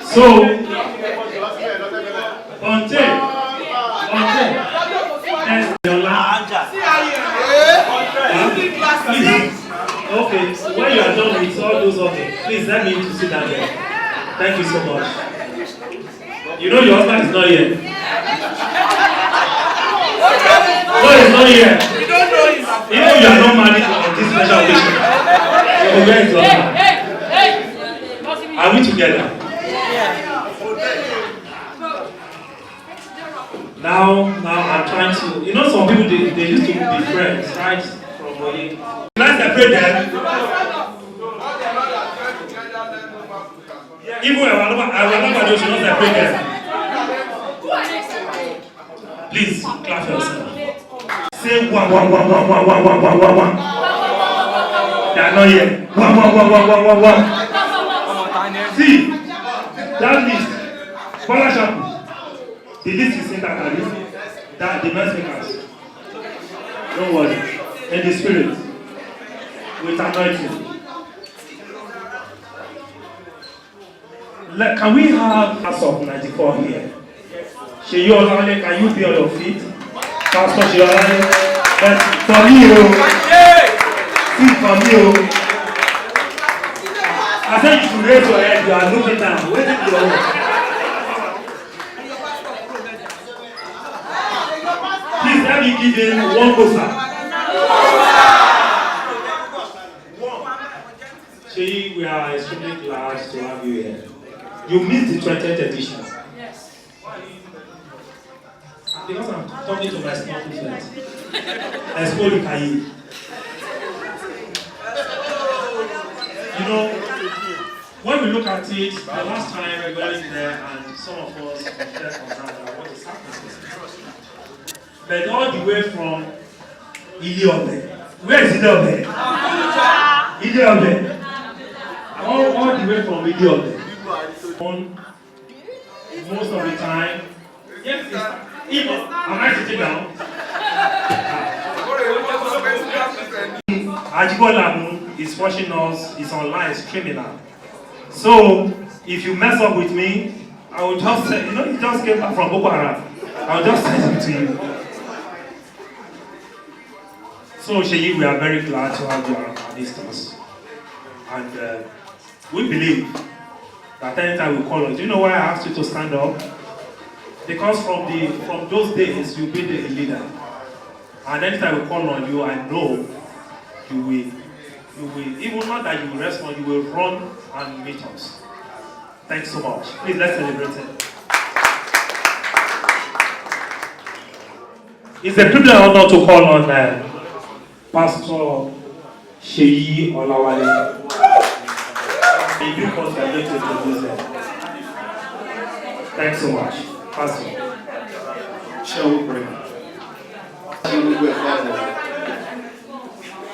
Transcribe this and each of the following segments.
So, on tape, and your last. Okay, so when you are done with all those, okay, please let me to sit down there. Thank you so much. You know your husband is not here. No, he's not here. We don't know him. Even you are not married on this special occasion. So where is your husband? Are we together? Now I'm trying to, you know, some people they used to be friends, right? From Oye. Can I separate them? Even I will not separate them. Please clap yourself. Say one. They are not here. One. See that list. Follow sharp. The list is in that the messengers. Don't worry. In the spirit. With anointing. Can we have Pastor of 94 here? Sheyi Olawale, can you be on your feet? Pastor Sheyi Olawale. But for me, I said you should raise your head. You are looking down. Where did you go? Please let me give him one poster. Sheyi, we are extremely glad to have you here. You missed the 20th edition. Yes. Because I'm talking to my small friends. You know, when we look at it, the last time we were in there and some of us were concerned about what is happening. But all the way from Iliobe. Where is Iliobe? Iliobe. All the way from Iliobe. Most of the time, yes, even, am I sitting down? Ajibola is watching us, is online, streaming now. So, if you mess up with me, I will just say, you know, you just came back from Boko Haram. I will just send it to you. So, Sheyi, we are very glad to have you amidst us. And we believe that anytime we call on, do you know why I asked you to stand up? Because from those days, you've been the leader. And anytime we call on you, I know you will, even not that you will respond, you will run and meet us. Thanks so much. Please, let's celebrate it. It's a privilege and honor to call on Pastor Sheyi Olawale. If you contribute to produce. Thanks so much. Pastor. Shall we pray?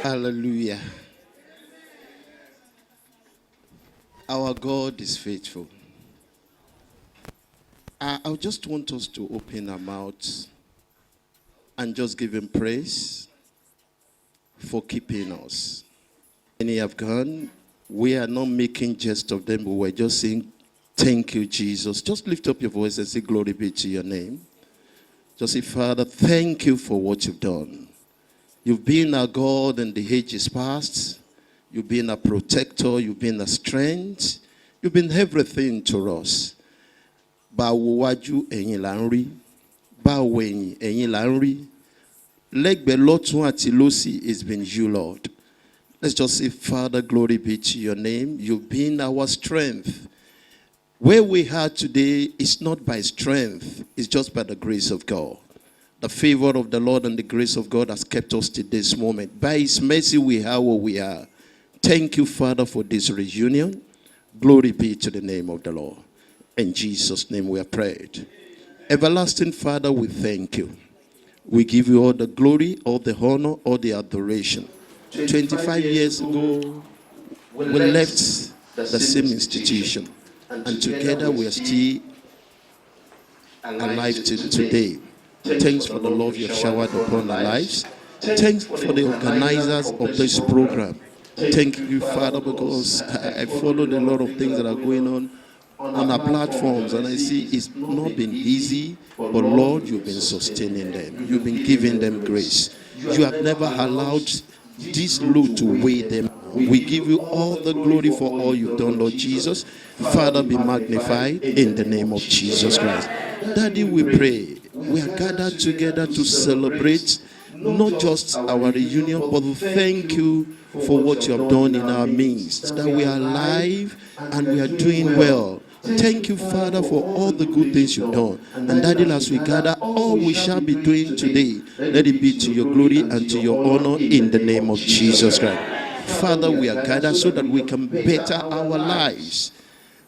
Hallelujah. Our God is faithful. I just want us to open our mouths and just give him praise for keeping us. Many have gone. We are not making jest of them, but we're just saying, thank you, Jesus. Just lift up your voice and say, glory be to your name. Just say, Father, thank you for what you've done. You've been our God in the ages past. You've been a protector. You've been a strength. You've been everything to us. Bawaju ẹ̀yin là ń rí. Báwo ẹ̀yin là ń rí. Lẹ́gbẹ̀ẹ́ lọ́tún àti lósì, it's been you, Lord. Let's just say, Father, glory be to your name. You've been our strength. Where we are today is not by strength. It's just by the grace of God. The favor of the Lord and the grace of God has kept us to this moment. By his mercy, we are where we are. Thank you, Father, for this reunion. Glory be to the name of the Lord. In Jesus' name we are prayed. Everlasting Father, we thank you. We give you all the glory, all the honor, all the adoration. 25 years ago, we left the same institution. And together we are still alive today. Thanks for the love you have showered upon our lives. Thanks for the organizers of this program. Thank you, Father, because I followed a lot of things that are going on our platforms, and I see it's not been easy, but Lord, you've been sustaining them. You've been giving them grace. You have never allowed this load to weigh them. We give you all the glory for all you've done, Lord Jesus. Father, be magnified in the name of Jesus Christ. Daddy, we pray. We are gathered together to celebrate not just our reunion, but thank you for what you have done in our midst, that we are alive and we are doing well. Thank you, Father, for all the good things you've done. And Daddy, as we gather, all we shall be doing today, let it be to your glory and to your honor in the name of Jesus Christ. Father, we are gathered so that we can better our lives.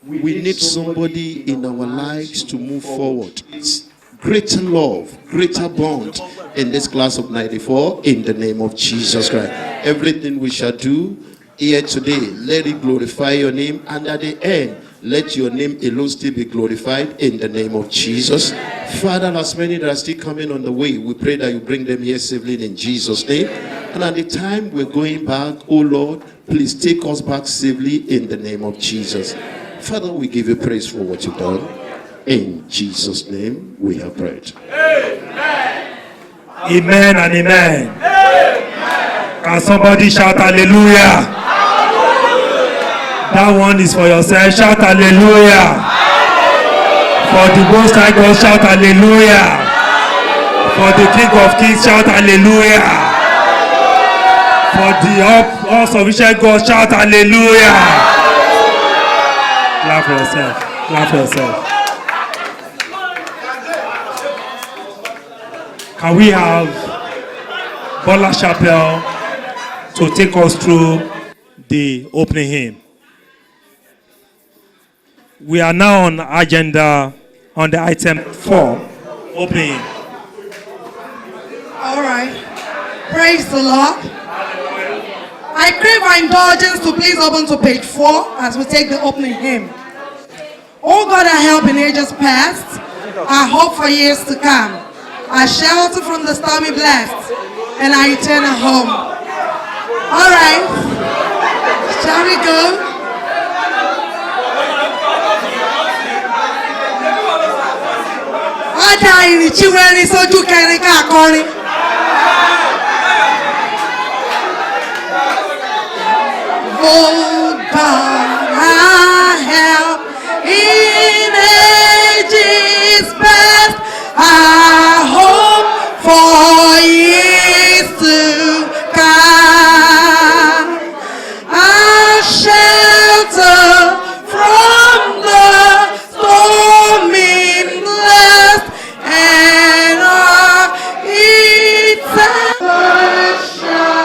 We need somebody in our lives to move forward. It's greater love, greater bond in this class of 94 in the name of Jesus Christ. Everything we shall do here today, let it glorify your name, and at the end, let your name alone still be glorified in the name of Jesus. Father, as many that are still coming on the way, we pray that you bring them here safely in Jesus' name. And at the time we're going back, oh Lord, please take us back safely in the name of Jesus. Father, we give you praise for what you've done. In Jesus' name we have prayed. Amen. Amen and amen. Amen. Can somebody shout hallelujah? That one is for yourself. Shout hallelujah. For the Most High God, shout hallelujah. For the King of Kings, shout hallelujah. For the all-sufficient God, shout hallelujah. Clap for yourself. Clap for yourself. Can we have Bola Chapel to take us through the opening hymn? We are now on agenda on the item 4, opening. All right. Praise the Lord. I crave our indulgence to please open to page 4 as we take the opening hymn. Oh God, our help in ages past, our hope for years to come, our shelter from the stormy blast, and our eternal home. All right. Shall we go? Ọjà ìrìnchíwẹ́rin sójú kẹrin káàkọrin. Oh God, our help in ages past, our hope for years to come, our shelter from the stormy blast, and our eternal shadow.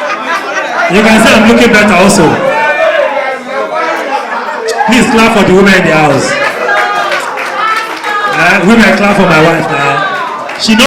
You can say I'm looking better also. Please clap for the women in the house. Women, clap for my wife now.